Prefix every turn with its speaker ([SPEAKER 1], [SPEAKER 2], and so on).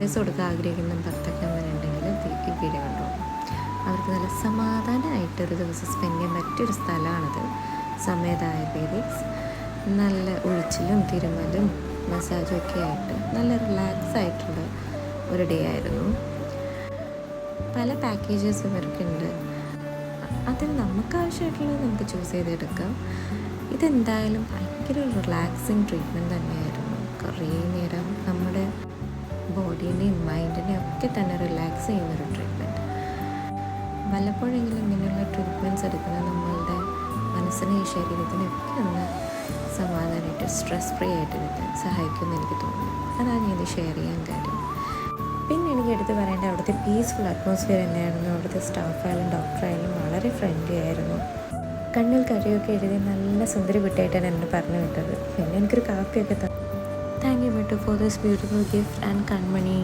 [SPEAKER 1] Dress കൊടുക്കാൻ ആഗ്രഹിക്കുന്ന ഭർത്താക്കന്മാരുണ്ടെങ്കിൽ ഈ വീഡിയോ കണ്ടോ. അവർക്ക് നല്ല സമാധാനമായിട്ടൊരു ദിവസം സ്പെൻഡ് ചെയ്യാൻ പറ്റിയൊരു സ്ഥലമാണത്. സമേത ആയുർവേദിക്സ്. നല്ല ഒഴിച്ചിലും തിരുമലും മസാജും ഒക്കെ ആയിട്ട് നല്ല റിലാക്സ് ആയിട്ടുള്ള ഒരു ഡേ ആയിരുന്നു. പല പാക്കേജസ് ഇവർക്കുണ്ട്. അതിൽ നമുക്ക് ആവശ്യമായിട്ടുള്ളത് നമുക്ക് ചൂസ് ചെയ്തെടുക്കാം. ഇതെന്തായാലും ഭയങ്കര റിലാക്സിങ് ട്രീറ്റ്മെൻറ്റ് തന്നെയായിരുന്നു. കുറേ നേരം നമ്മുടെ ബോഡീനെയും മൈൻഡിനെയും ഒക്കെ തന്നെ റിലാക്സ് ചെയ്യുന്നൊരു ട്രീറ്റ്മെൻറ്റ്. വല്ലപ്പോഴെങ്കിലും ഇങ്ങനെയുള്ള ട്രീറ്റ്മെൻറ്റ്സ് എടുക്കുന്നത് നമ്മളുടെ മനസ്സിനെയും ശരീരത്തിനെയൊക്കെ ഒന്ന് സമാധാനമായിട്ട് സ്ട്രെസ് ഫ്രീ ആയിട്ട് കിട്ടാൻ സഹായിക്കുമെന്ന് എനിക്ക് തോന്നുന്നു. അതാണ് ഞാൻ ഷെയർ ചെയ്യാൻ കാര്യം. പിന്നെ എനിക്ക് എടുത്ത് പറയേണ്ട അവിടുത്തെ പീസ്ഫുൾ അറ്റ്മോസ്ഫിയർ തന്നെയായിരുന്നു. അവിടുത്തെ സ്റ്റാഫായാലും ഡോക്ടറായാലും വളരെ ഫ്രണ്ട്ലി ആയിരുന്നു. കണ്ണിൽ കറിയൊക്കെ എഴുതി നല്ല സുന്ദരി കുട്ടിയായിട്ടാണ് എന്നെ പറഞ്ഞു വിട്ടത്. പിന്നെ എനിക്കൊരു കാപ്പിയൊക്കെ തന്നു. Thank you Mittu for this beautiful gift and Kanmani.